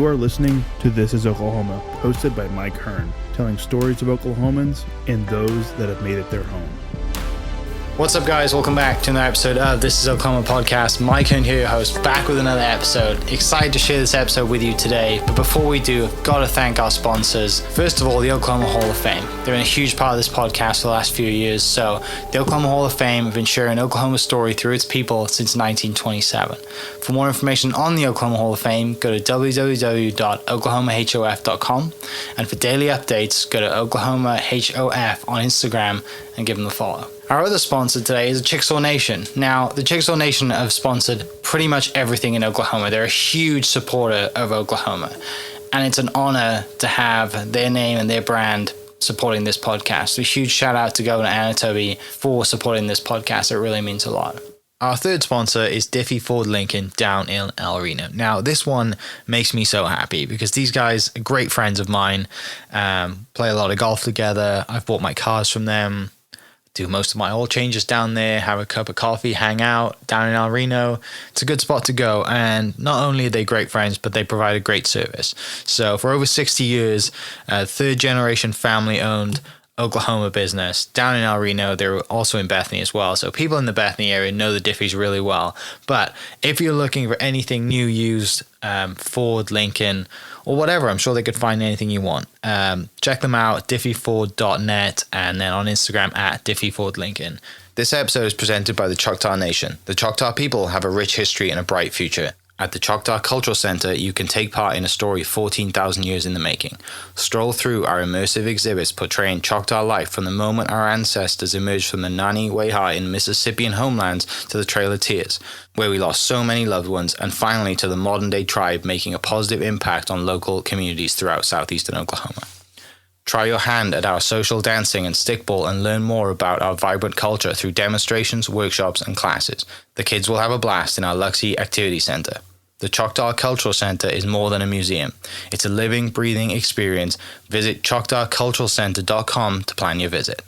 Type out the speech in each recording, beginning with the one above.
You are listening to This is Oklahoma, hosted by Mike Hearn, telling stories of Oklahomans and those that have made it their home. What's up, guys? Welcome back to another episode of This is Oklahoma podcast. Mike Hearn here, your host, back with another episode. Excited to share this episode with you today. But before we do, I've got to thank our sponsors. First of all, the Oklahoma Hall of Fame. They've been a huge part of this podcast for the last few years. So the Oklahoma Hall of Fame have been sharing Oklahoma's story through its people since 1927. For more information on the Oklahoma Hall of Fame, go to www.oklahomahof.com. And for daily updates, go to oklahomahof on Instagram and give them a follow. Our other sponsor today is the Chickasaw Nation. Now, the Chickasaw Nation have sponsored pretty much everything in Oklahoma. They're a huge supporter of Oklahoma. And it's an honor to have their name and their brand supporting this podcast. So a huge shout out to Governor Anatoby for supporting this podcast. It really means a lot. Our third sponsor is Diffie Ford Lincoln down in El Reno. Now, this one makes me so happy because these guys are great friends of mine, play a lot of golf together. I've bought my cars from them, do most of my oil changes down there, have a cup of coffee, hang out down in El Reno. It's a good spot to go. And not only are they great friends, but they provide a great service. So for over 60 years, third generation family owned Oklahoma business down in El Reno. They're also in Bethany as well. So people in the Bethany area know the Diffies really well. But if you're looking for anything new, used, Ford, Lincoln, or whatever, I'm sure they could find anything you want. Check them out, diffieford.net, and then on Instagram at diffiefordlincoln. This episode is presented by the Choctaw Nation. The Choctaw people have a rich history and a bright future. At the Choctaw Cultural Center, you can take part in a story 14,000 years in the making. Stroll through our immersive exhibits portraying Choctaw life from the moment our ancestors emerged from the Nani Weha in Mississippian homelands to the Trail of Tears, where we lost so many loved ones, and finally to the modern-day tribe making a positive impact on local communities throughout southeastern Oklahoma. Try your hand at our social dancing and stickball and learn more about our vibrant culture through demonstrations, workshops, and classes. The kids will have a blast in our Luxie Activity Center. The Choctaw Cultural Center is more than a museum. It's a living, breathing experience. Visit choctawculturalcenter.com to plan your visit.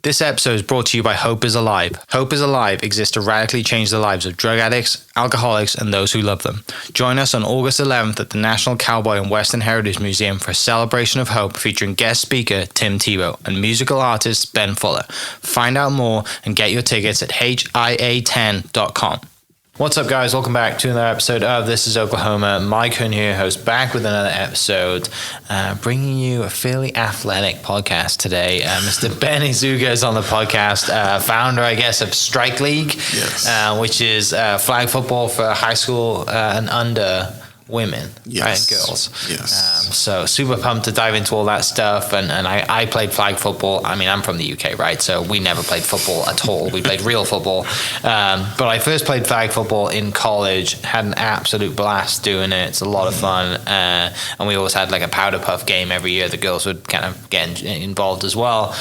This episode is brought to you by Hope is Alive. Hope is Alive exists to radically change the lives of drug addicts, alcoholics, and those who love them. Join us on August 11th at the National Cowboy and Western Heritage Museum for a celebration of hope featuring guest speaker Tim Tebow and musical artist Ben Fuller. Find out more and get your tickets at HIA10.com. What's up, guys? Welcome back to another episode of This is Oklahoma. Mike Hearn here, host, back with another episode, bringing you a fairly athletic podcast today. Mr. Ben Ezugha is on the podcast, founder, I guess, of Strike League, yes. Which is flag football for high school and under women, yes. Right, and girls. Yes. So super pumped to dive into all that stuff. And I played flag football. I mean, I'm from the UK, right? So we never played football at all. We played real football. But I first played flag football in college, had an absolute blast doing it. It's a lot of fun. And we always had like a powder puff game every year. The girls would kind of get involved as well.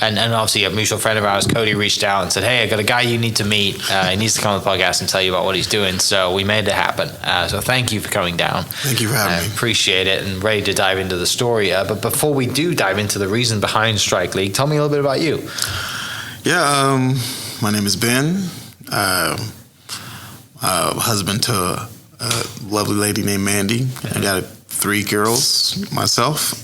And obviously a mutual friend of ours, Cody, reached out and said, hey, I got a guy you need to meet. He needs to come on the podcast and tell you about what he's doing. So we made it happen. So thank you for coming down. Thank you for having me. Appreciate it and ready to dive into the story. But before we do dive into the reason behind Strike League, tell me a little bit about you. Yeah, my name is Ben. Husband to a lovely lady named Mandy. I got 3 girls myself.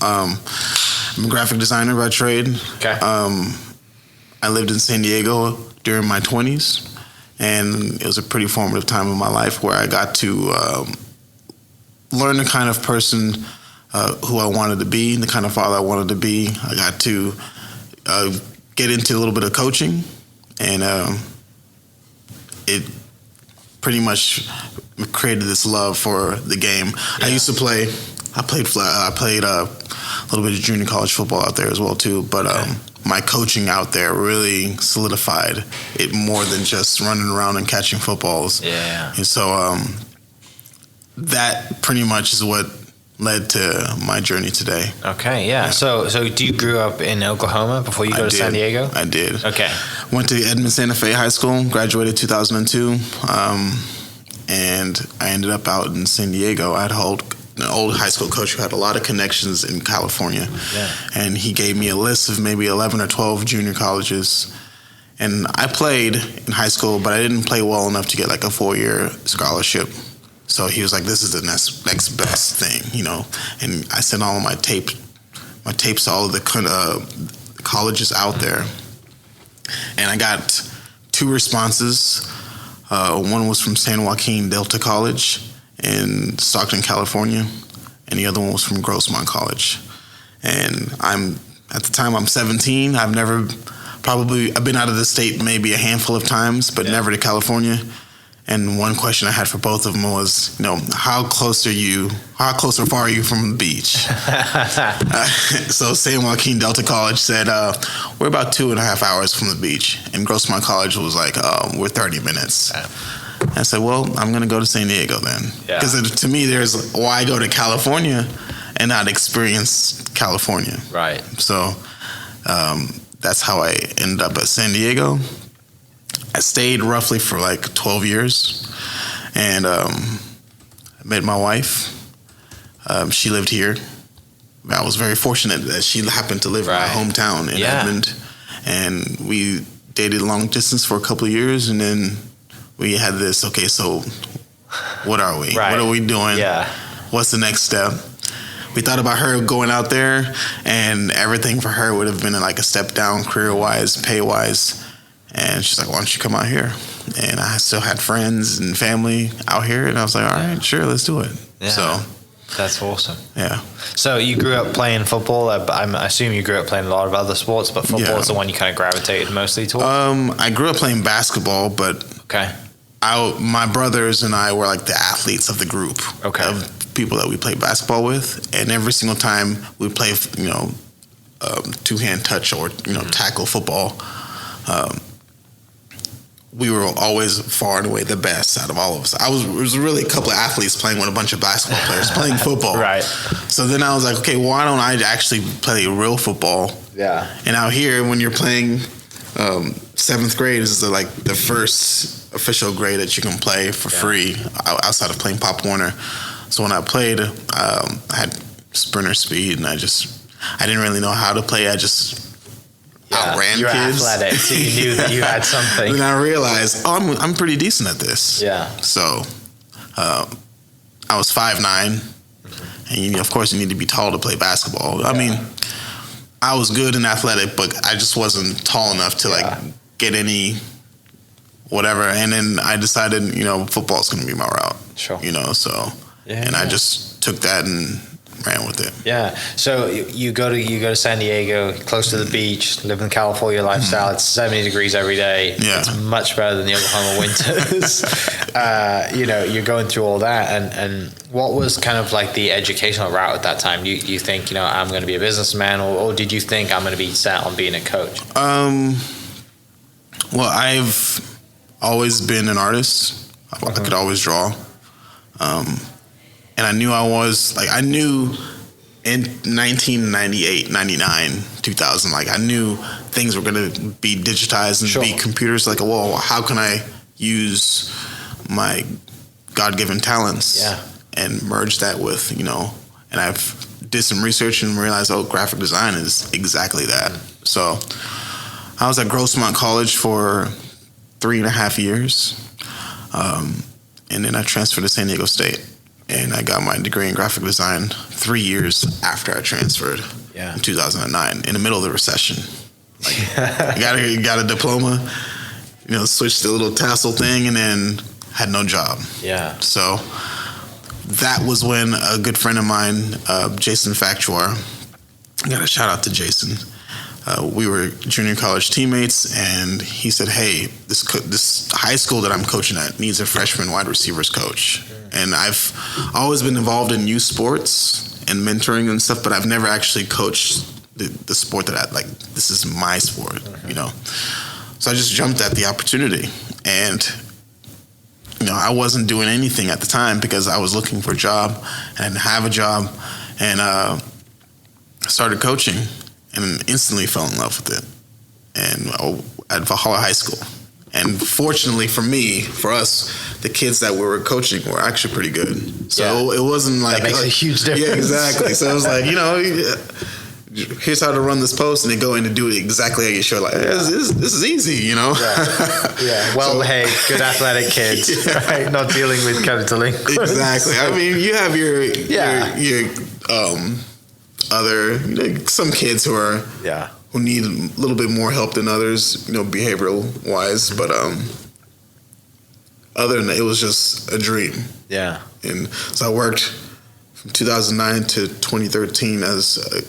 I'm a graphic designer by trade. Okay. I lived in San Diego during my 20s, and it was a pretty formative time in my life where I got to learn the kind of person who I wanted to be, the kind of father I wanted to be. I got to get into a little bit of coaching, and it pretty much created this love for the game. Yeah. I played a little bit of junior college football out there as well too, but my coaching out there really solidified it more than just running around and catching footballs. Yeah. And so that pretty much is what led to my journey today. Okay, yeah. So do you grew up in Oklahoma before you go to San Diego? I did. Okay. Went to Edmond Santa Fe High School, graduated 2002, and I ended up out in San Diego. I had an old high school coach who had a lot of connections in California. Yeah. And he gave me a list of maybe 11 or 12 junior colleges. And I played in high school, but I didn't play well enough to get like a 4-year scholarship. So he was like, "This is the next best thing," you know. And I sent all of my tapes to all of the colleges out there, and I got 2 responses. One was from San Joaquin Delta College in Stockton, California, and the other one was from Grossmont College. And at the time I'm 17. I've been out of the state maybe a handful of times, but never to California. And one question I had for both of them was, you know, how close or far are you from the beach? So San Joaquin Delta College said, we're about 2.5 hours from the beach. And Grossmont College was like, we're 30 minutes. I said, well, I'm going to go to San Diego then. Because to me, there's why go to California and not experience California. Right. So that's how I ended up at San Diego. I stayed roughly for like 12 years, and I met my wife. She lived here. I was very fortunate that she happened to live in my hometown in Edmond, and we dated long distance for a couple of years, and then we had this, okay, so what are we? What are we doing? What's the next step? We thought about her going out there, and everything for her would have been like a step down career-wise, pay-wise. And she's like, why don't you come out here? And I still had friends and family out here. And I was like, all right, sure, let's do it. Yeah. So that's awesome. Yeah. So you grew up playing football. I assume you grew up playing a lot of other sports, but football is the one you kind of gravitated mostly towards? I grew up playing basketball, but my brothers and I were like the athletes of the group of people that we played basketball with. And every single time we play, you know, two-hand touch or, you know, tackle football, we were always far and away the best out of all of us. There was really a couple of athletes playing with a bunch of basketball players playing football. Right. So then I was like, okay, why don't I actually play real football? Yeah. And out here, when you're playing 7th grade, is like the first official grade that you can play for free outside of playing Pop Warner. So when I played, I had sprinter speed, and I didn't really know how to play. I just outran you're kids. Athletic, so you knew that you had something. Then I realized, I'm pretty decent at this. Yeah. So I was 5'9", and of course you need to be tall to play basketball. I mean, I was good and athletic, but I just wasn't tall enough to like get any whatever. And then I decided, you know, football's going to be my route. Sure. You know, so I just took that and ran with it. Yeah. So you go to San Diego, close to the beach, live in the California lifestyle. It's 70 degrees every day. Yeah. It's much better than the Oklahoma winters. You know, you're going through all that. And what was kind of like the educational route at that time? Do you think, you know, I'm going to be a businessman, or did you think I'm going to be set on being a coach? Well, I've always been an artist. I could always draw. And I knew I knew in 1998, 99, 2000, like I knew things were going to be digitized and be computers. Like, well, how can I use my God-given talents and merge that with, you know, and I've did some research and realized, graphic design is exactly that. So I was at Grossmont College for 3.5 years. And then I transferred to San Diego State. And I got my degree in graphic design 3 years after I transferred in 2009, in the middle of the recession. Like, got a diploma, you know, switched the little tassel thing, and then had no job. Yeah. So that was when a good friend of mine, Jason Factuar, got a shout out to Jason. We were junior college teammates, and he said, hey, this high school that I'm coaching at needs a freshman wide receivers coach. And I've always been involved in youth sports and mentoring and stuff, but I've never actually coached the sport that this is my sport, you know. So I just jumped at the opportunity. And, you know, I wasn't doing anything at the time because I was looking for a job and I didn't have a job. And I started coaching and instantly fell in love with it. And at Valhalla High School. And fortunately for us, the kids that we were coaching were actually pretty good. So it wasn't like... That makes a huge difference. Yeah, exactly. So it was like, you know, here's how to run this post, and they go in and do it exactly how you show. Like, this is easy, you know. Yeah. Well behaved, good athletic kids, right? Not dealing with kind of delinquents. Exactly. I mean, you have your other, some kids who need a little bit more help than others, behavioral wise. But other than that, it was just a dream. Yeah. And so I worked from 2009 to 2013 as a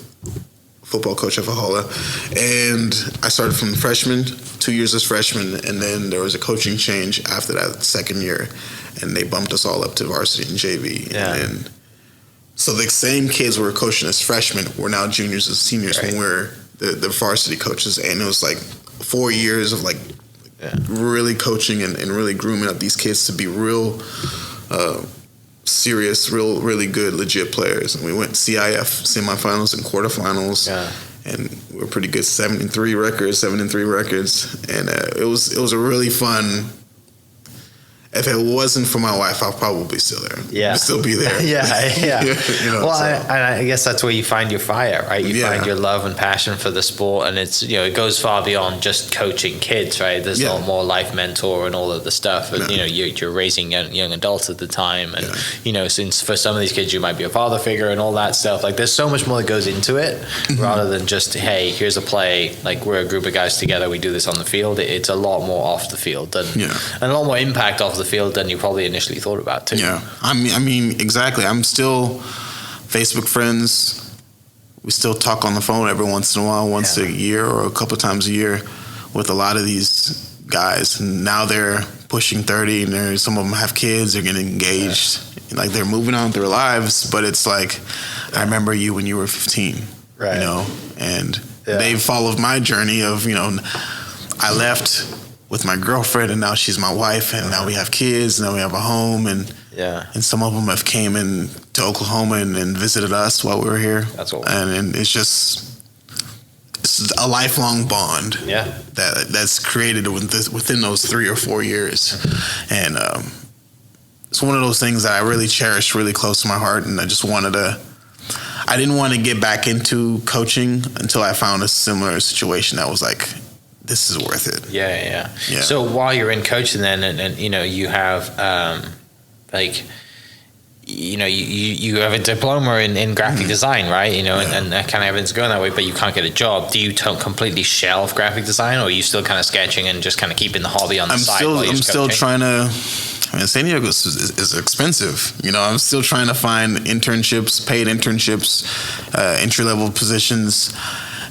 football coach at Valhalla, and I started from freshman, 2 years as freshman, and then there was a coaching change after that second year, and they bumped us all up to varsity and JV. Yeah. And so the same kids we were coaching as freshmen were now juniors and seniors when we're the varsity coaches, and it was like 4 years of really coaching and really grooming up these kids to be real serious, really good, legit players. And we went CIF semifinals and quarterfinals, and we were pretty good, 7-3 records, and it was a really fun. If it wasn't for my wife, I'll probably still there. Yeah, I'd still be there. I guess that's where you find your fire, right? You find your love and passion for the sport, and it's it goes far beyond just coaching kids, right? There's a lot more life mentor and all of the stuff. And, you're raising young adults at the time, and since for some of these kids you might be a father figure and all that stuff. Like, there's so much more that goes into it, rather than just, hey, here's a play. Like, we're a group of guys together, we do this on the field. It's a lot more off the field and a lot more impact off the field than you probably initially thought about too. Yeah, I mean, exactly. I'm still Facebook friends. We still talk on the phone every once in a while, once a year or a couple of times a year, with a lot of these guys. And now they're pushing 30, and some of them have kids. They're getting engaged, like they're moving on with their lives. But it's like, I remember you when you were 15, right? And they followed my journey of I left with my girlfriend, and now she's my wife, and now we have kids, and now we have a home, and some of them have came in to Oklahoma and visited us while we were here. That's all. And it's a lifelong bond. Yeah. That's created within those 3 or 4 years, and it's one of those things that I really cherish, really close to my heart, and I didn't want to get back into coaching until I found a similar situation that was like, this is worth it. Yeah. So while you're in coaching then, and you have you have a diploma in graphic design, right? And that kind of everything's going that way, but you can't get a job. Do you completely shelve graphic design, or are you still kind of sketching and just kind of keeping the hobby on the side? I'm still trying to. I mean, San Diego is expensive. I'm still trying to find internships, paid internships, entry-level positions.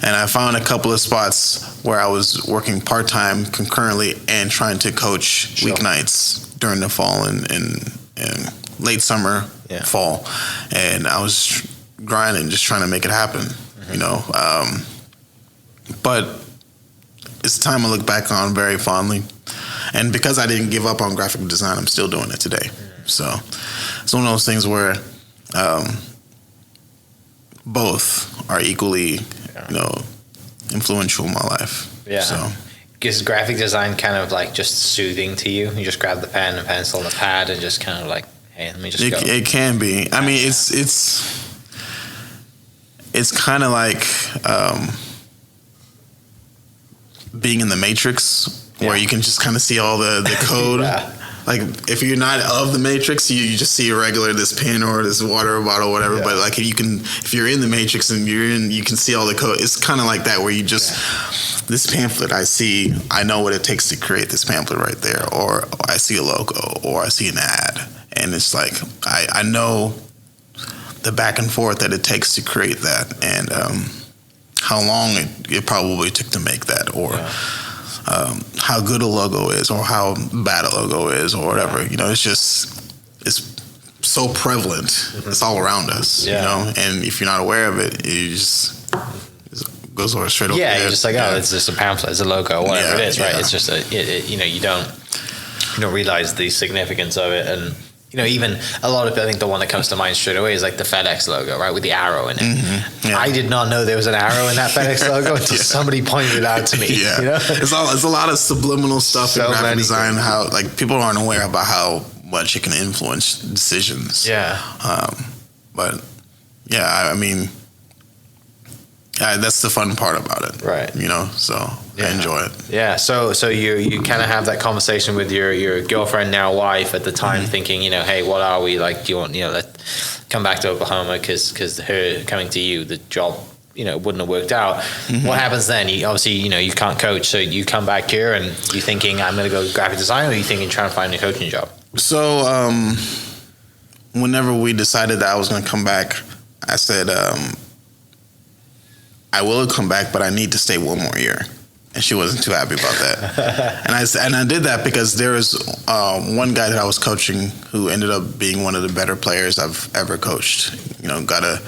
And I found a couple of spots where I was working part-time concurrently and trying to coach weeknights during the fall and late summer, fall. And I was grinding, just trying to make it happen, But it's a time I look back on very fondly. And because I didn't give up on graphic design, I'm still doing it today. So it's one of those things where both are equally influential in my life. Yeah. So, is graphic design kind of like just soothing to you? You just grab the pen and pencil and the pad and just kind of like, hey, let me just go. It can be. I mean, it's kind of like being in the Matrix, where you can just kind of see all the code. Like, if you're not of the Matrix, you just see this pen or this water bottle or whatever. But like, if you're in the Matrix and you can see all the code. It's kind of like that, where you just this pamphlet I know what it takes to create this pamphlet right there, or I see a logo, or I see an ad, and it's like I know the back and forth that it takes to create that, and how long it probably took to make that, or how good a logo is, or how bad a logo is, or whatever. It's so prevalent. It's all around us, and if you're not aware of it, it goes straight over your head. You're just like, it's just a pamphlet, it's a logo, whatever it is, right? It's just you don't realize the significance of it. And even a lot of, I think the one that comes to mind straight away is like the FedEx logo, right, with the arrow in it. I did not know there was an arrow in that FedEx logo until somebody pointed it out to me. It's a lot of subliminal stuff in graphic design. How people aren't aware about how much it can influence decisions. But I mean, that's the fun part about it. Right. You know, so I enjoy it. Yeah. So you kind of have that conversation with your girlfriend, now wife, at the time, thinking, hey, what are we like? Do you want, let's come back to Oklahoma because her coming to you, the job, wouldn't have worked out. What happens then? You obviously, you can't coach, so you come back here and you're thinking, I'm going to go graphic design, or are you thinking trying to find a coaching job? So whenever we decided that I was going to come back, I said, I will come back, but I need to stay one more year. And she wasn't too happy about that. and I did that because there was one guy that I was coaching who ended up being one of the better players I've ever coached. Got a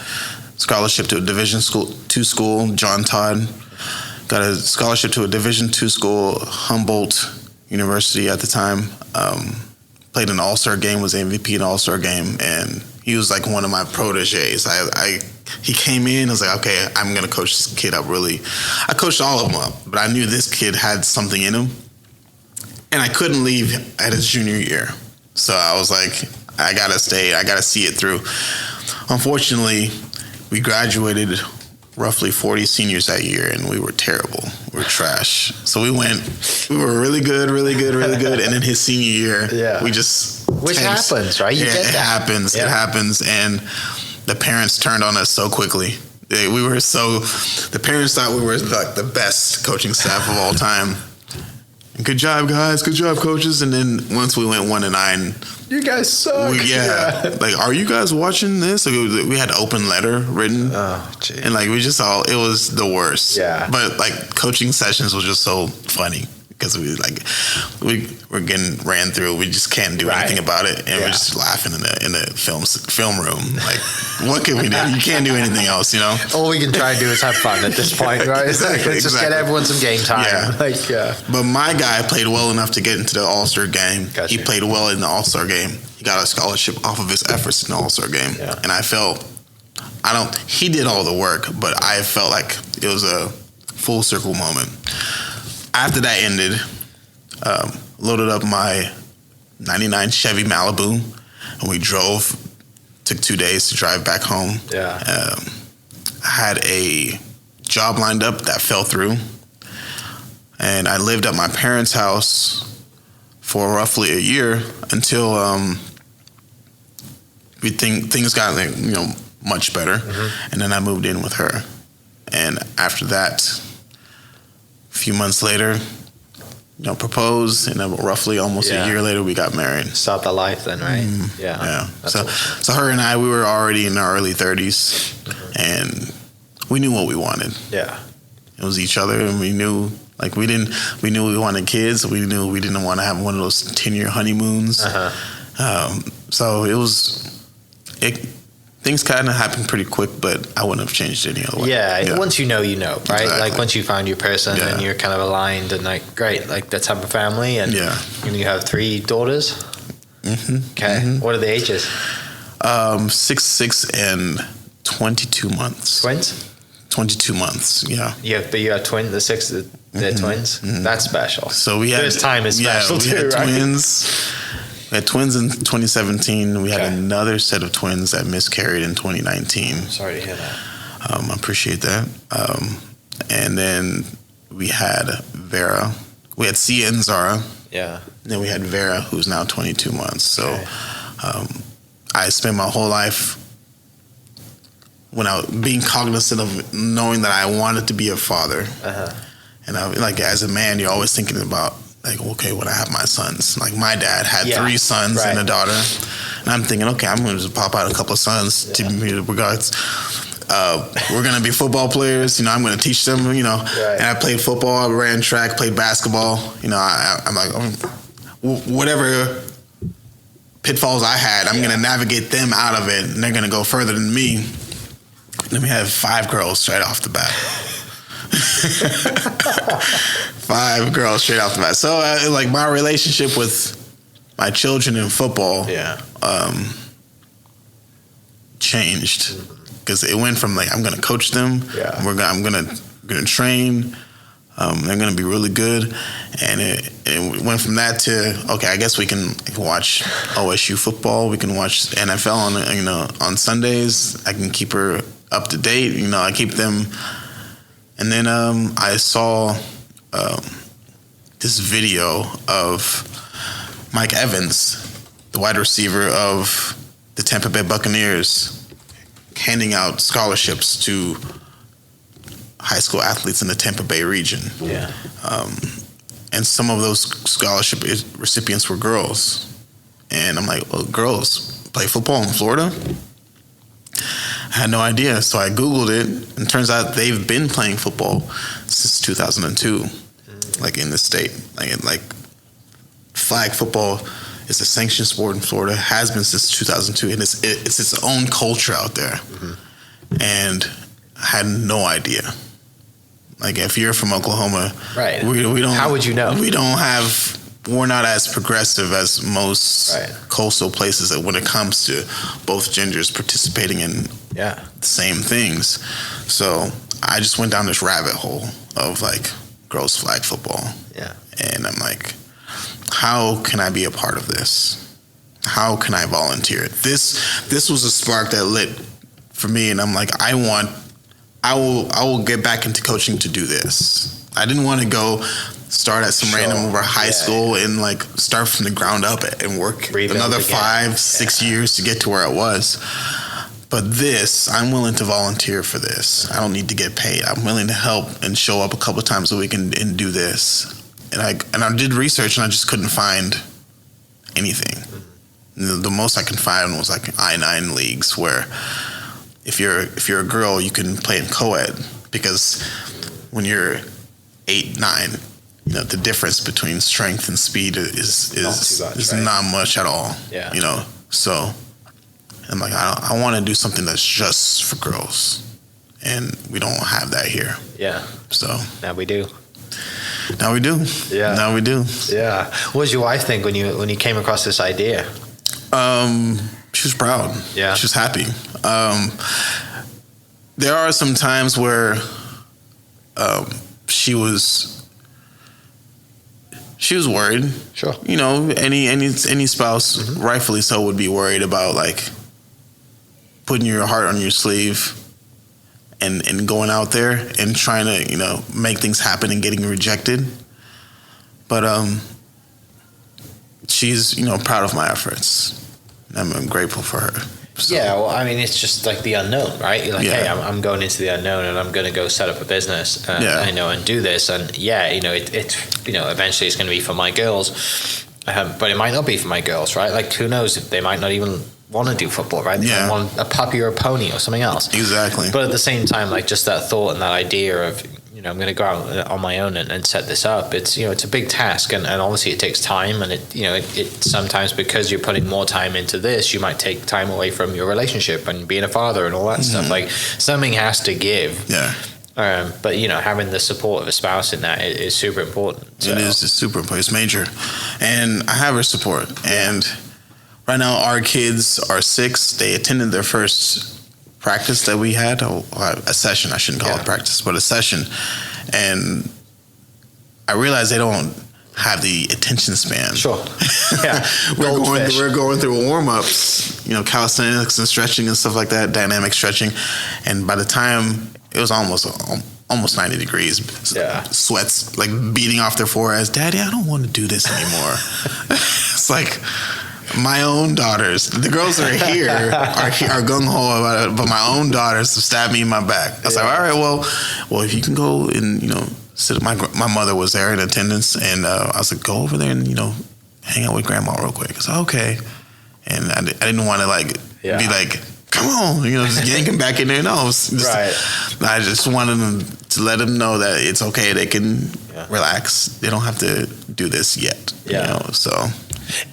scholarship to a Division II school, John Todd. Got a scholarship to a Division II school, Humboldt University at the time. Played an All-Star game, was MVP in an All-Star game, and he was like one of my proteges. He came in, I was like, okay, I'm going to coach this kid up really. I coached all of them up, but I knew this kid had something in him, and I couldn't leave at his junior year. So I was like, I got to stay. I got to see it through. Unfortunately, we graduated roughly 40 seniors that year, and we were terrible. We were trash. So we were really good. And then his senior year, we just Which tanked. happens, right? You get that. It happens. And the parents turned on us so quickly. The parents thought we were like the best coaching staff of all time. Good job, guys. Good job, coaches. And then once we went 1-9, you guys suck. Like, are you guys watching this? Like, we had an open letter written. Oh, geez. And like, it was the worst. Yeah. But like, coaching sessions was just so funny because we were getting ran through. We just can't do anything about it. And we're just laughing in the film room. Like, what can we do? You can't do anything else, All we can try and do is have fun at this point, right? Exactly. Just get everyone some game time. Yeah. But my guy played well enough to get into the All-Star game. Gotcha. He played well in the All-Star game. He got a scholarship off of his efforts in the All-Star game. Yeah. And he did all the work, but I felt like it was a full circle moment. After that ended, loaded up my 99 Chevy Malibu, and we drove. Took 2 days to drive back home. I had a job lined up that fell through, and I lived at my parents' house for roughly a year until things got much better, and then I moved in with her. And after that, a few months later, proposed, and then roughly almost a year later, we got married. Start the life then, right? Yeah. Awesome. So her and I, we were already in our early 30s, and we knew what we wanted. Yeah. It was each other, and we knew we wanted kids. We knew we didn't want to have one of those 10-year honeymoons. So things kind of happened pretty quick, but I wouldn't have changed any other way. Yeah, once you know, right? Exactly. Like once you find your person and you're kind of aligned and like, great, like let's have a family. And you have 3 daughters? Okay. What are the ages? 6 and 22 months. Twins? 22 months, yeah. But you have twins, they're twins? That's special. So we had... First time is special too, right? Twins. We had twins in 2017. We had another set of twins that miscarried in 2019. Sorry to hear that. I appreciate that. And then we had Vera. We had Sia and Zara. Yeah. And then we had Vera, who's now 22 months. So I spent my whole life being cognizant of knowing that I wanted to be a father. And as a man, you're always thinking about, okay, when I have my sons. Like, my dad had 3 sons and a daughter. And I'm thinking, okay, I'm going to just pop out a couple of sons to me regards. We're going to be football players. I'm going to teach them, And I played football, I ran track, played basketball. I'm like, whatever pitfalls I had, I'm going to navigate them out of it, and they're going to go further than me. Then we have 5 girls straight off the bat. 5 girls straight off the bat. So, my relationship with my children in football changed, because it went from I'm going to coach them, I'm going to train, they're going to be really good, and it went from that to, okay, I guess we can watch OSU football, we can watch NFL on Sundays. I can keep her up to date. I keep them And then I saw this video of Mike Evans, the wide receiver of the Tampa Bay Buccaneers, handing out scholarships to high school athletes in the Tampa Bay region. Yeah. And some of those scholarship recipients were girls. And I'm like, well, girls play football in Florida? I had no idea. So I Googled it, and it turns out they've been playing football since 2002, like in the state. Like flag football is a sanctioned sport in Florida, has been since 2002, and it's its own culture out there. And I had no idea. Like, if you're from Oklahoma, right? We don't. How would you know? We're not as progressive as most coastal places when it comes to both genders participating in the same things. So I just went down this rabbit hole of like girls flag football. Yeah. And I'm like, how can I be a part of this? How can I volunteer? This was a spark that lit for me, and I'm like, I will get back into coaching to do this. I didn't want to go start at some random high school and like start from the ground up and work another 5-6 years to get to where I was. But this, I'm willing to volunteer for this. I don't need to get paid. I'm willing to help and show up a couple of times a week and do this. And I did research, and I just couldn't find anything. The most I could find was like I-9 leagues, where if you're a girl, you can play in co-ed, because when you're 8-9, you know, the difference between strength and speed is not much at all. Yeah. You know, so I'm like, I want to do something that's just for girls, and we don't have that here. Yeah. So now we do. Now we do. Yeah. Now we do. Yeah. What did your wife think when you came across this idea? She was proud. Yeah. She was happy. There are some times where she was worried. Sure. You know, any spouse, rightfully so, would be worried about like putting your heart on your sleeve and going out there and trying to, you know, make things happen and getting rejected. But she's, you know, proud of my efforts. I'm grateful for her. So. Yeah, well, I mean, it's just like the unknown, right? You're like, hey, I'm going into the unknown, and I'm going to go set up a business, and do this, and it eventually it's going to be for my girls, but it might not be for my girls, right? Like, who knows? They might not even want to do football, right? They might want a puppy or a pony or something else. Exactly. But at the same time, like, just that thought and that idea of, you know, I'm going to go out on my own and set this up. It's, you know, it's a big task, and obviously it takes time, and it sometimes, because you're putting more time into this, you might take time away from your relationship and being a father and all that stuff. Like, something has to give. Yeah. But, you know, having the support of a spouse in that is super important. So. It's super important. It's major. And I have her support. And right now our kids are 6. They attended their first practice that we had, a session. I shouldn't call it practice, but a session. And I realized they don't have the attention span. Sure. Yeah. We're going through warm-ups, you know, calisthenics and stretching and stuff like that, dynamic stretching. And by the time it was almost 90 degrees, sweats like beating off their foreheads. Daddy, I don't want to do this anymore. It's like, my own daughters, the girls that are here are gung-ho about it, but my own daughters have stabbed me in my back. I was like, all right, well, if you can go and, you know, sit. My mother was there in attendance, and I was like, go over there and, you know, hang out with grandma real quick. I said, okay. And I didn't want to like be like, come on, you know, just yank him back in there. No, I just wanted them to let them know that it's okay. They can relax. They don't have to do this yet. Yeah. You know, so.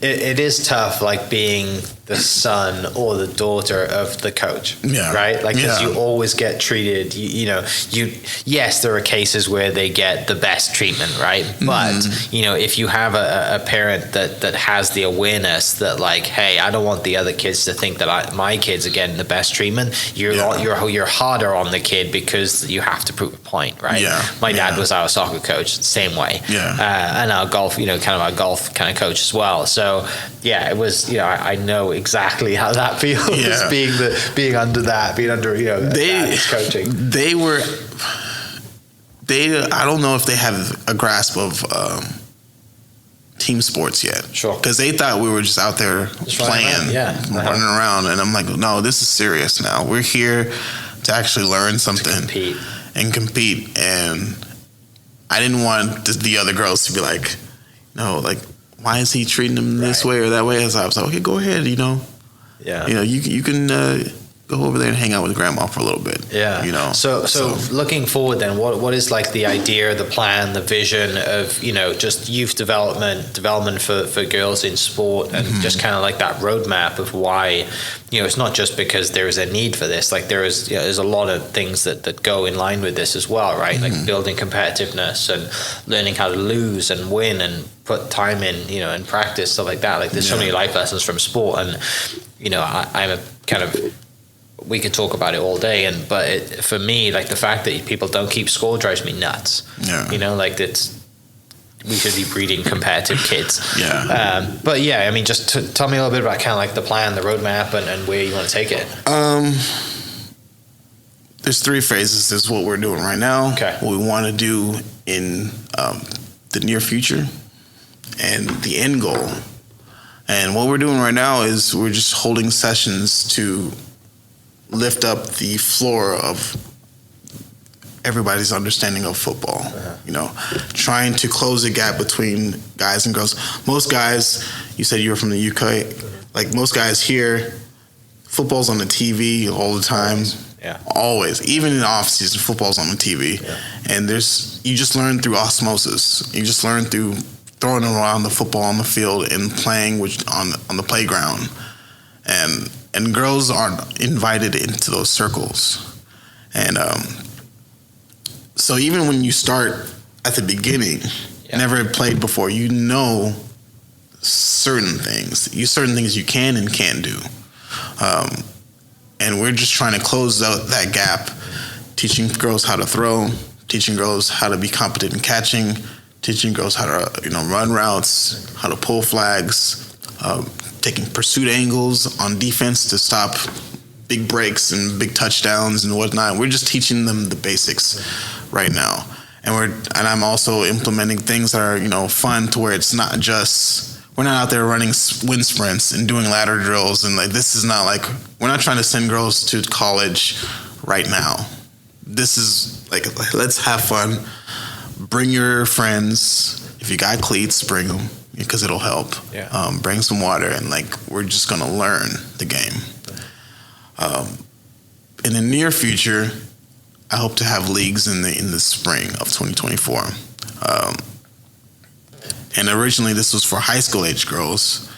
It is tough, like being the son or the daughter of the coach, right? Like, because you always get treated, yes, there are cases where they get the best treatment, right? But, you know, if you have a parent that has the awareness that, like, hey, I don't want the other kids to think that my kids are getting the best treatment, you're harder on the kid because you have to prove a point, right? My dad was our soccer coach, same way. And our golf, kind of our golf kind of coach as well. So, it was, I know exactly how that feels, being under that coaching. They were, I don't know if they have a grasp of team sports yet. Sure. Because they thought we were just out there playing, running around. And I'm like, no, this is serious now. We're here to actually learn something and compete. And I didn't want the other girls to be like, no, like, why is he treating them this way or that way? As I was like, okay, go ahead, you know. Yeah. You know, you can go over there and hang out with grandma for a little bit. Yeah. You know. So looking forward then, what is like the idea, the plan, the vision of, you know, just youth development for girls in sport, and just kind of like that roadmap of why, you know, it's not just because there is a need for this. Like there's a lot of things that go in line with this as well, right? Like building competitiveness and learning how to lose and win and put time in, you know, and practice, stuff like that. Like there's so many life lessons from sport, and you know, I'm a kind of, we could talk about it all day, but for me, like the fact that people don't keep score drives me nuts. Yeah. You know, like we should be breeding competitive kids. Yeah. But yeah, I mean, just tell me a little bit about kind of like the plan, the roadmap, and where you want to take it. There's 3 phases. This is what we're doing right now. Okay. What we want to do in the near future, and the end goal. And what we're doing right now is we're just holding sessions to lift up the floor of everybody's understanding of football. You know, trying to close the gap between guys and girls. Most guys, you said you were from the UK, like most guys here, football's on the TV all the time. Yeah. Always. Even in the off season, football's on the TV. Yeah. And you just learn through osmosis. You just learn through throwing around the football on the field and playing on the playground. And girls aren't invited into those circles. And so even when you start at the beginning, never played before, you know certain things you can and can't do. And we're just trying to close out that gap, teaching girls how to throw, teaching girls how to be competent in catching, teaching girls how to run routes, how to pull flags, taking pursuit angles on defense to stop big breaks and big touchdowns and whatnot. We're just teaching them the basics right now, and I'm also implementing things that are fun, to where it's not just, we're not out there running wind sprints and doing ladder drills, and like this is not like, we're not trying to send girls to college right now. This is like let's have fun. Bring your friends. If you got cleats, bring them, because it'll help. Yeah. Bring some water, and like we're just gonna learn the game. In the near future, I hope to have leagues in the spring of 2024. And originally this was for high school age girls,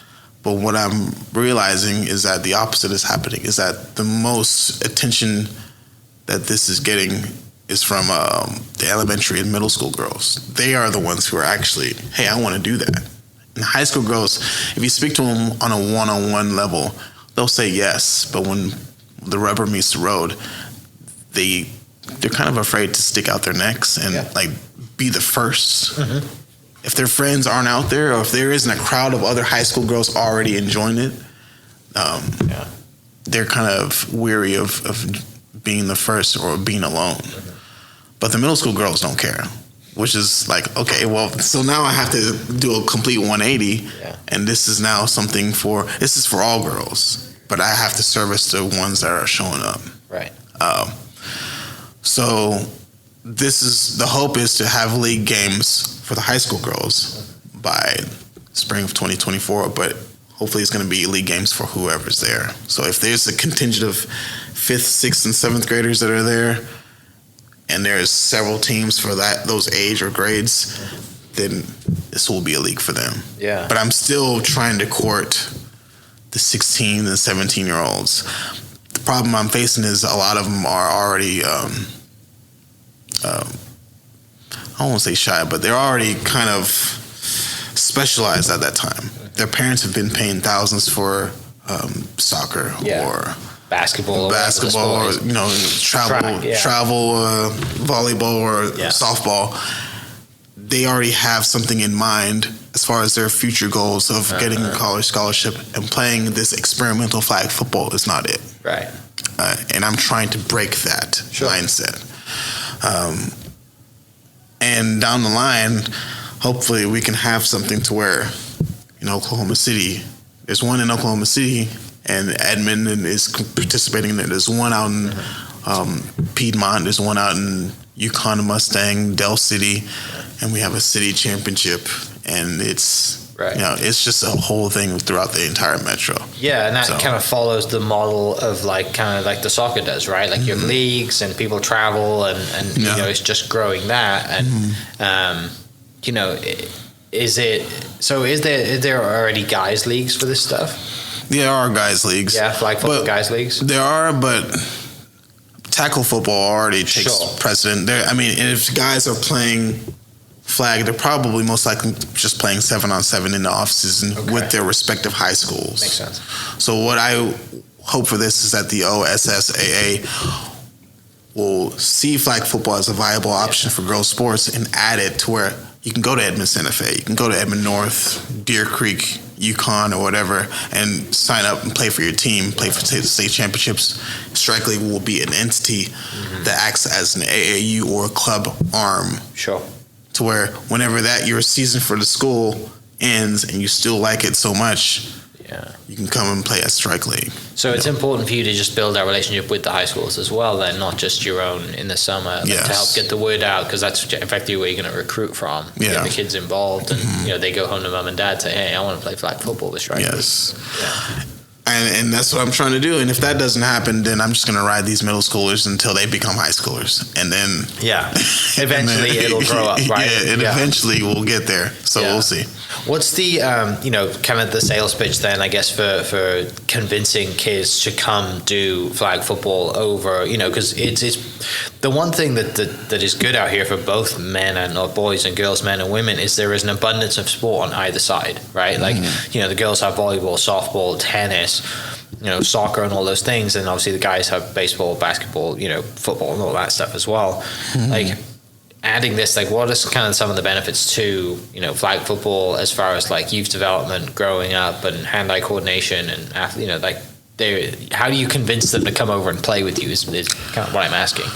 but what I'm realizing is that the opposite is happening. Is that the most attention that this is getting is from the elementary and middle school girls. They are the ones who are actually, hey, I want to do that. And high school girls, if you speak to them on a one-on-one level, they'll say yes, but when the rubber meets the road, they're kind of afraid to stick out their necks and like be the first. Mm-hmm. If their friends aren't out there, or if there isn't a crowd of other high school girls already enjoying it, they're kind of weary of being the first or being alone. Mm-hmm. But the middle school girls don't care, which is like, okay, well, so now I have to do a complete 180, and this is now this is for all girls, but I have to service the ones that are showing up. Right. So the hope is to have league games for the high school girls by spring of 2024, but hopefully it's going to be league games for whoever's there. So if there's a contingent of 5th, 6th, and 7th graders that are there, and there's several teams for those age or grades, then this will be a league for them. Yeah. But I'm still trying to court the 16 and 17-year-olds. The problem I'm facing is a lot of them are already, I don't want to say shy, but they're already kind of specialized at that time. Their parents have been paying thousands for soccer or basketball, or travel, volleyball or softball. They already have something in mind as far as their future goals of getting a college scholarship, and playing this experimental flag football is not it. Right. And I'm trying to break that mindset. And down the line, hopefully we can have something to where, Oklahoma City, there's one in Oklahoma City, and Edmond is participating in it. There's one out in Piedmont. There's one out in Yukon Mustang, Del City, and we have a city championship. And it's it's just a whole thing throughout the entire metro. Yeah, and that kind of follows the model of kind of like the soccer does, right? Like you have leagues and people travel, and it's just growing that. And is there already guys leagues for this stuff? There are guys leagues. Yeah, flag football guys leagues. There are, but tackle football already takes precedent. If guys are playing flag, they're probably most likely just playing 7-on-7 in the off season with their respective high schools. Makes sense. So what I hope for this is that the OSSAA will see flag football as a viable option for girls sports and add it to where you can go to Edmond Santa Fe, you can go to Edmond North, Deer Creek, Yukon, or whatever, and sign up and play for your team, play for the state championships. Strike League will be an entity that acts as an AAU or a club arm. Sure. To where whenever your season for the school ends and you still like it so much, you can come and play at Strike League. So it's important for you to just build that relationship with the high schools as well, then, not just your own in the summer, to help get the word out, because that's effectively where you're going to recruit from. Get the kids involved, and they go home to mom and dad, say, hey, I want to play flag football with Strike League. Yeah. And that's what I'm trying to do. And if that doesn't happen, then I'm just going to ride these middle schoolers until they become high schoolers. And then... eventually it'll grow up, right? Eventually we'll get there. So we'll see. What's the, kind of the sales pitch then, I guess, for convincing kids to come do flag football over, because it's the one thing that is good out here for both men and boys and girls, men and women, is there is an abundance of sport on either side, right? Like, the girls have volleyball, softball, tennis, soccer and all those things. And obviously the guys have baseball, basketball, football and all that stuff as well. Like, adding this, what is kind of some of the benefits to, flag football as far as youth development, growing up, and hand-eye coordination, and how do you convince them to come over and play with you is kind of what I'm asking.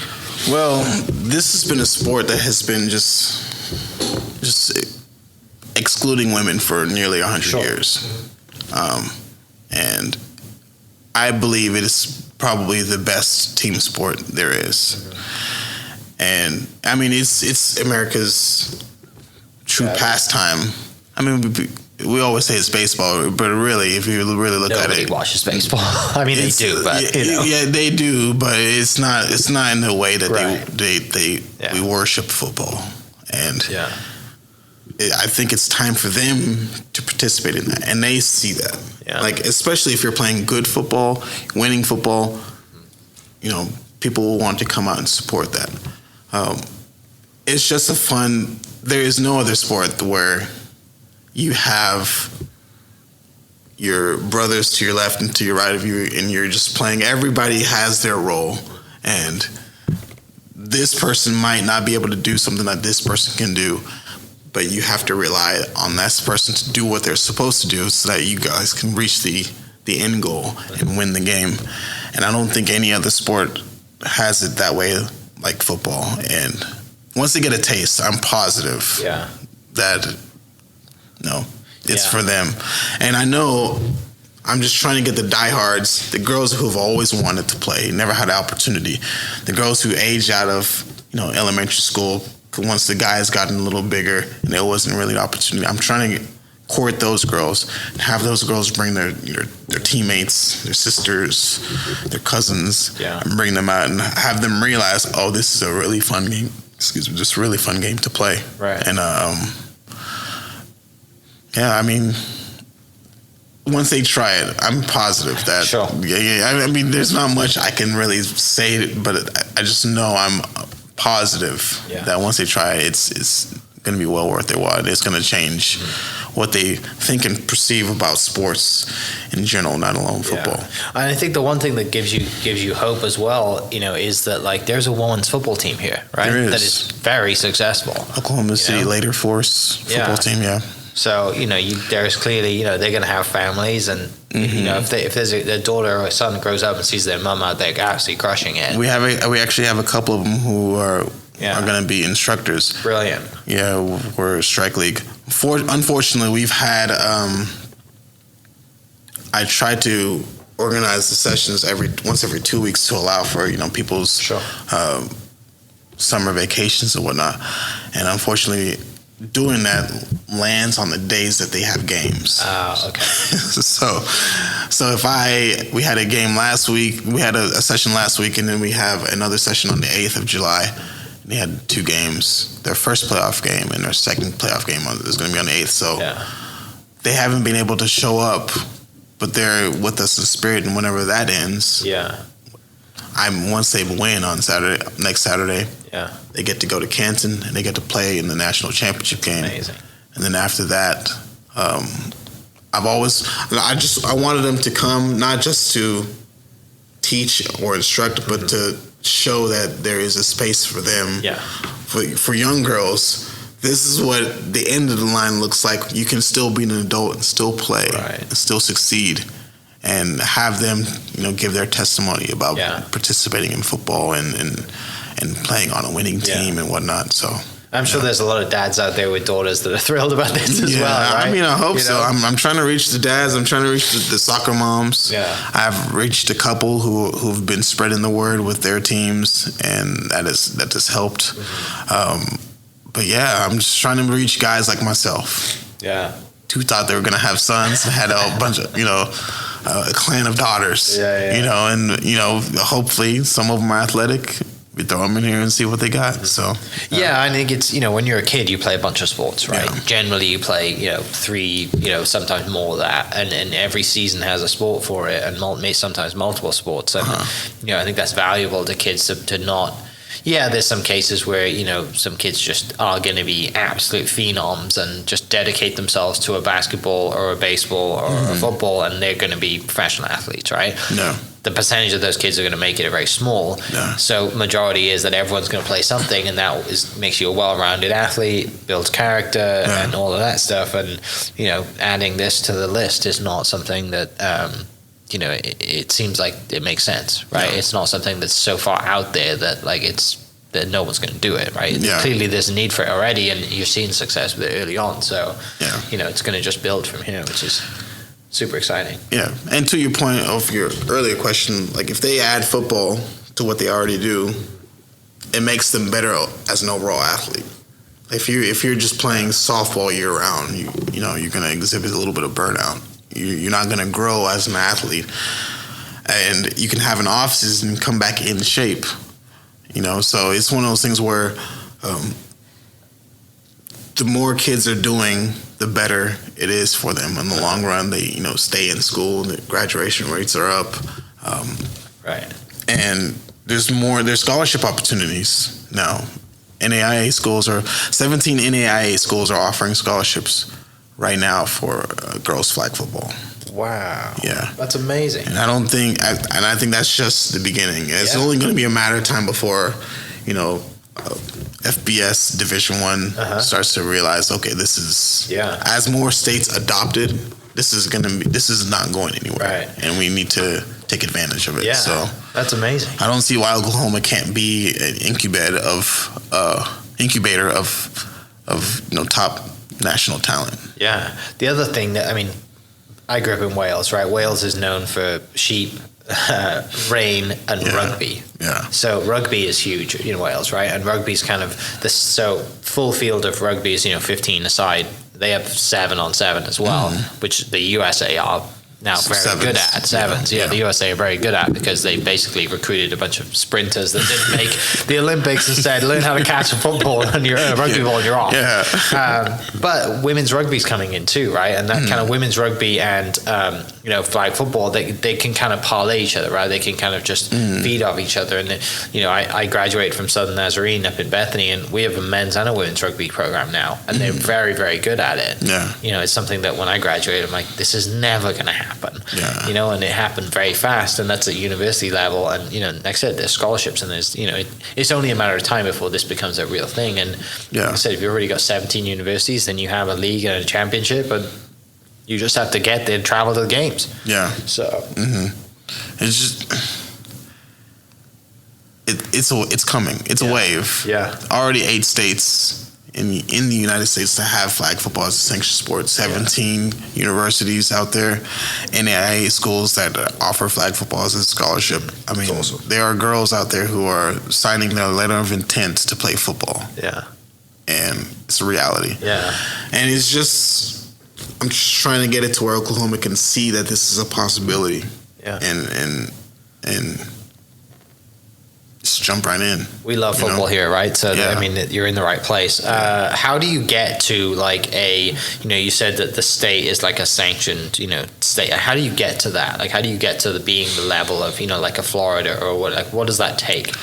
Well, this has been a sport that has been just excluding women for nearly 100 years. And I believe it is probably the best team sport there is. And it's America's true pastime. We always say it's baseball, but really, if you really look at it, nobody watches baseball. They do, but they do, but it's not in the way that we worship football. And I think it's time for them to participate in that, and they see that. Especially if you're playing good football, winning football, people will want to come out and support that. It's just there is no other sport where you have your brothers to your left and to your right of you, and you're just playing. Everybody has their role, and this person might not be able to do something that this person can do, but you have to rely on that person to do what they're supposed to do so that you guys can reach the end goal and win the game. And I don't think any other sport has it that way like football. And once they get a taste, I'm positive that it's for them. And I know I'm just trying to get the diehards, the girls who've always wanted to play, never had the opportunity, the girls who aged out of elementary school once the guys gotten a little bigger and there wasn't really the opportunity. I'm trying to court those girls and have those girls bring their teammates, their sisters, their cousins, and bring them out and have them realize, this is a really fun game. Just really fun game to play. Right. And once they try it, I'm positive that. Sure. There's not much I can really say, but I just know I'm positive that once they try it, it's going to be well worth their while. It's going to change what they think and perceive about sports in general, not alone football. And I think the one thing that gives you hope as well, is that there's a women's football team here, right? There is. That is very successful. Oklahoma City Later Force football team, So there's clearly they're going to have families, and if there's a daughter or a son grows up and sees their mum out there absolutely crushing it. We actually have a couple of them who are are going to be instructors. Brilliant. Yeah, we're a strike league. Unfortunately, we've had. I try to organize the sessions once every 2 weeks to allow for people's summer vacations and whatnot, and unfortunately, doing that lands on the days that they have games. Okay. So if we had a game last week, we had a session last week, and then we have another session on the 8th of July. They had 2 games. Their first playoff game and their second playoff game is going to be on the 8th. So they haven't been able to show up, but they're with us in spirit. And whenever that ends, once they win on next Saturday, they get to go to Canton and they get to play in the national championship game. Amazing. And then after that, I wanted them to come not just to teach or instruct, but to show that there is a space for them. For young girls, this is what the end of the line looks like. You can still be an adult and still play and still succeed, and have them give their testimony about participating in football and playing on a winning team and whatnot. So I'm sure there's a lot of dads out there with daughters that are thrilled about this as well, right? I mean, I hope so. I'm trying to reach the dads. I'm trying to reach the soccer moms. I've reached a couple who've been spreading the word with their teams, and that has helped. But I'm just trying to reach guys like myself. Who thought they were going to have sons and had a bunch of, a clan of daughters. And hopefully some of them are athletic. We throw them in here and see what they got. So I think it's when you're a kid, you play a bunch of sports, right? Generally, you play 3, sometimes more of that, and every season has a sport for it, and sometimes multiple sports. And I think that's valuable to kids to not. There's some cases where some kids just are going to be absolute phenoms and just dedicate themselves to a basketball or a baseball or a football, and they're going to be professional athletes, right? The percentage of those kids are going to make it very small. So majority is that everyone's going to play something, and that makes you a well-rounded athlete, builds character, and all of that stuff. And adding this to the list is not something that it seems like it makes sense, right? It's not something that's so far out there that that no one's going to do it, right? Clearly, there's a need for it already, and you're seeing success with it early on. So it's going to just build from here, which is super exciting. And to your point of your earlier question, if they add football to what they already do, it makes them better as an overall athlete. If you're just playing softball year round, you're going to exhibit a little bit of burnout. You're not going to grow as an athlete, and you can have an off season and come back in shape. So it's one of those things where the more kids are doing, the better it is for them in the long run. They stay in school, the graduation rates are up, and there's scholarship opportunities now. 17 NAIA schools are offering scholarships right now for girls flag football. Wow. That's amazing. And I think that's just the beginning. It's only going to be a matter of time before, FBS Division I starts to realize, okay, this is as more states adopted, this is not going anywhere, and we need to take advantage of it. So that's amazing. I don't see why Oklahoma can't be an incubator of top national talent. The other thing that I grew up in Wales, right? Wales is known for sheep, rain, and rugby. So rugby is huge in Wales, right? And rugby's kind of full field of rugby is 15 aside. They have 7-on-7 as well, which the USA are now very good at. Sevens. The USA are very good at, because they basically recruited a bunch of sprinters that didn't make the Olympics and said, learn how to catch a football and you're a rugby ball and you're off. But women's rugby's coming in too, right? And that kind of women's rugby and flag football, they can kind of parlay each other, right? They can kind of just feed off each other. And I graduated from Southern Nazarene up in Bethany, and we have a men's and a women's rugby program now, and they're very, very good at it. It's something that when I graduated, I'm like, this is never going to happen. And it happened very fast, and that's at university level. And like I said, there's scholarships, and there's it's only a matter of time before this becomes a real thing. And like I said, if you've already got 17 universities, then you have a league and a championship, and you just have to get there and travel to the games. 'Cause. Yeah. So. It's just, it's coming. It's a wave. Yeah. Already 8 states in the United States to have flag football as a sanctioned sport. 17 universities out there, NAIA schools that offer flag football as a scholarship. I mean, there are girls out there who are signing their letter of intent to play football. Yeah. And it's a reality. Yeah. And it's just, I'm just trying to get it to where Oklahoma can see that this is a possibility. Yeah. And just jump right in. We love football here, right? So, I mean, you're in the right place. How do you get to like you said that the state is like a sanctioned, state. How do you get to that? Like, how do you get to being the level of, like a Florida or what? Like, what does that take?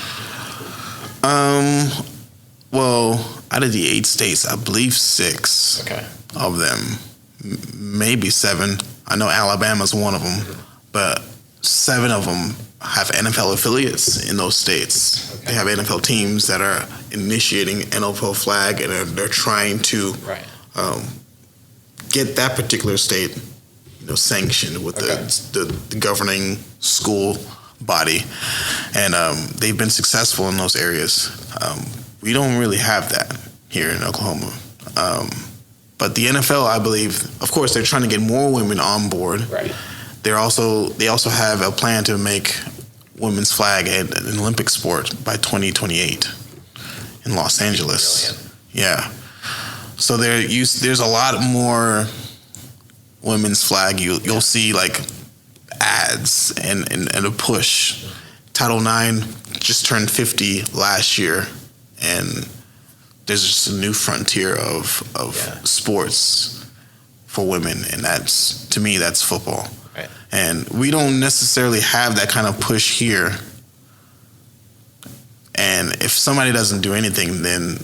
Well, out of the 8 states, I believe 6 of them, maybe 7. I know Alabama's one of them, but 7 of them have NFL affiliates in those states. They have NFL teams that are initiating NFL flag, and they're trying to get that particular state, sanctioned with the governing school body, and they've been successful in those areas. We don't really have that here in Oklahoma. But the NFL, I believe, of course, they're trying to get more women on board. Right. They also have a plan to make women's flag an Olympic sport by 2028 in Los Angeles. Brilliant. Yeah. So there's a lot more women's flag. You'll see like ads and a push. Title IX just turned 50 last year, and there's just a new frontier of sports for women, and to me that's football. Right. And we don't necessarily have that kind of push here. And if somebody doesn't do anything, then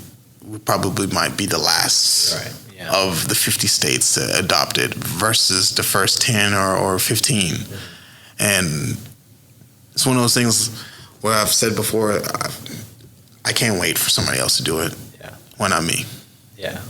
we probably might be the last of the 50 states to adopt it versus the first 10 or 15. And it's one of those things where I've said before, I can't wait for somebody else to do it. Yeah. Why not me? Yeah.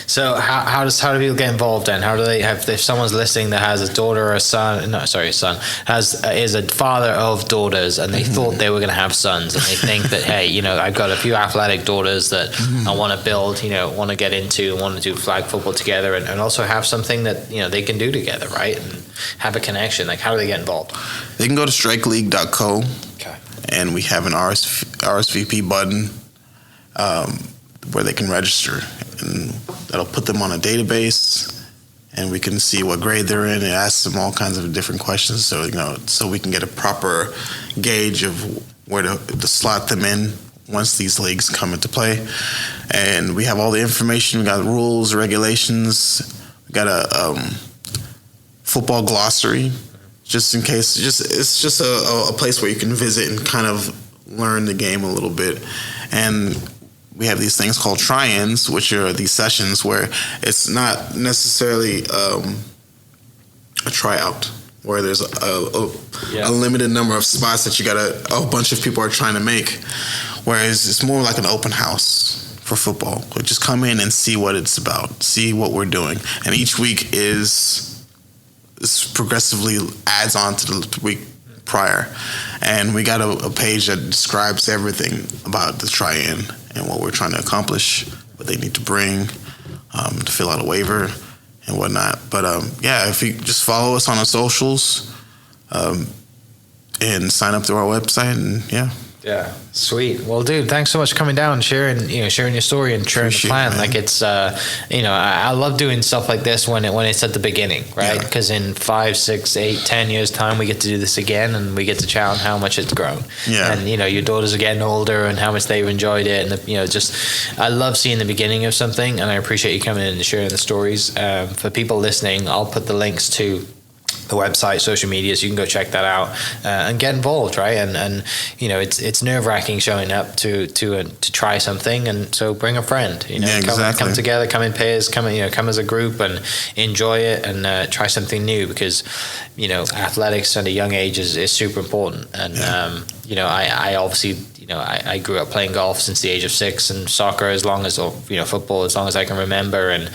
So how do people get involved then? How do they have, if someone's listening that has a daughter or a son, is a father of daughters, and they thought they were going to have sons, and they think that, hey, I've got a few athletic daughters that I want to build, want to get into, want to do flag football together, and also have something that, they can do together, right? And have a connection. Like, how do they get involved? They can go to strikeleague.co, and we have an RSVP button where they can register, and that'll put them on a database, and we can see what grade they're in. It asks them all kinds of different questions, so we can get a proper gauge of where to slot them in once these leagues come into play. And we have all the information. We got rules, regulations. We got a football glossary, just in case. It's just a place where you can visit and kind of learn the game a little bit. And we have these things called try-ins, which are these sessions where it's not necessarily a tryout, where there's a limited number of spots that a bunch of people are trying to make. Whereas it's more like an open house for football. We just come in and see what it's about, see what we're doing. And each week is progressively adds on to the week prior. And we got a page that describes everything about the try-in and what we're trying to accomplish, what they need to bring, to fill out a waiver and whatnot. But if you just follow us on our socials and sign up through our website, and Yeah, sweet. Well, dude, thanks so much for coming down and sharing your story and sharing the plan. Like, it's, I love doing stuff like this when it's at the beginning, right? Because in 5, 6, 8, 10 years time, we get to do this again, and we get to challenge how much it's grown. Yeah. And, your daughters are getting older and how much they've enjoyed it. And, I love seeing the beginning of something, and I appreciate you coming in and sharing the stories. For people listening, I'll put the links to the website, social media, so you can go check that out and get involved, right? And it's nerve-wracking showing up to try something, and so bring a friend. Come together, come in pairs, come as a group and enjoy it, and try something new, because athletics at a young age is super important. And I obviously I grew up playing golf since the age of 6, and soccer as long as football as long as I can remember, and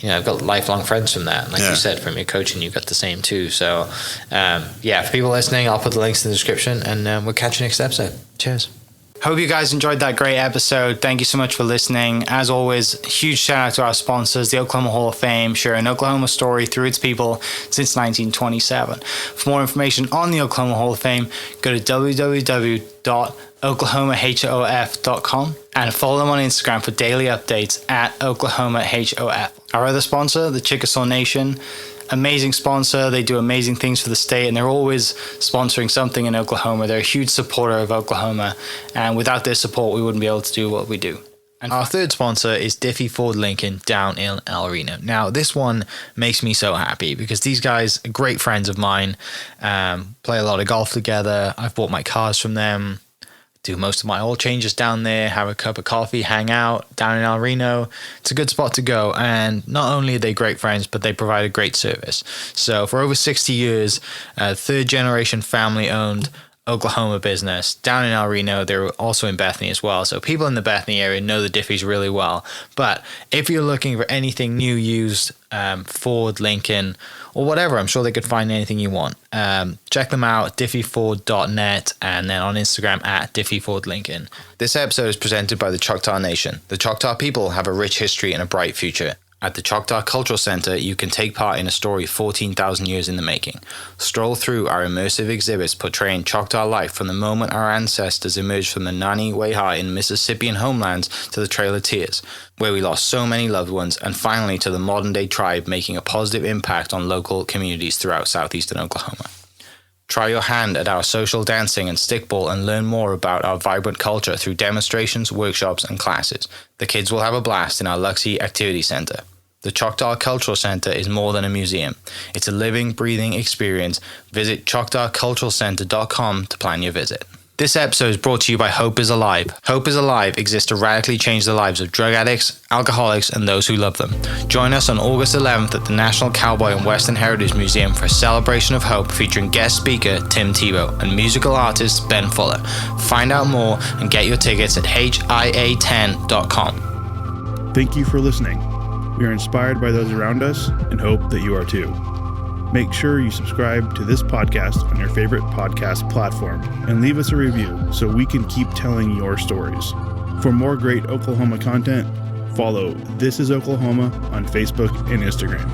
I've got lifelong friends from that. And like you said, from your coaching, you've got the same too. So for people listening, I'll put the links in the description, and we'll catch you next episode. Cheers. Hope you guys enjoyed that great episode. Thank you so much for listening. As always, huge shout out to our sponsors, the Oklahoma Hall of Fame, sharing Oklahoma story through its people since 1927. For more information on the Oklahoma Hall of Fame, go to www.oklahomahof.com and follow them on Instagram for daily updates at oklahomahof. Our other sponsor, the Chickasaw Nation, amazing sponsor. They do amazing things for the state, and they're always sponsoring something in Oklahoma. They're a huge supporter of Oklahoma, and without their support, we wouldn't be able to do what we do. And our third sponsor is Diffie Ford Lincoln down in El Reno. Now, this one makes me so happy because these guys are great friends of mine, play a lot of golf together. I've bought my cars from them, do most of my oil changes down there, have a cup of coffee, hang out down in El Reno. It's a good spot to go. And not only are they great friends, but they provide a great service. So for over 60 years, third generation family owned Oklahoma business down in El Reno. They're also in Bethany as well. So people in the Bethany area know the Diffies really well. But if you're looking for anything new, used, Ford, Lincoln, or whatever, I'm sure they could find anything you want. Check them out, diffieford.net, and then on Instagram at diffiefordlincoln. This episode is presented by the Choctaw Nation. The Choctaw people have a rich history and a bright future. At the Choctaw Cultural Center, you can take part in a story 14,000 years in the making. Stroll through our immersive exhibits portraying Choctaw life from the moment our ancestors emerged from the Nani Weha in Mississippian homelands to the Trail of Tears, where we lost so many loved ones, and finally to the modern-day tribe making a positive impact on local communities throughout southeastern Oklahoma. Try your hand at our social dancing and stickball and learn more about our vibrant culture through demonstrations, workshops, and classes. The kids will have a blast in our Luxie Activity Center. The Choctaw Cultural Center is more than a museum. It's a living, breathing experience. Visit choctawculturalcenter.com to plan your visit. This episode is brought to you by Hope is Alive. Hope is Alive exists to radically change the lives of drug addicts, alcoholics, and those who love them. Join us on August 11th at the National Cowboy and Western Heritage Museum for a celebration of hope featuring guest speaker Tim Tebow and musical artist Ben Fuller. Find out more and get your tickets at HIA10.com. Thank you for listening. We are inspired by those around us and hope that you are too. Make sure you subscribe to this podcast on your favorite podcast platform and leave us a review so we can keep telling your stories. For more great Oklahoma content, follow This Is Oklahoma on Facebook and Instagram.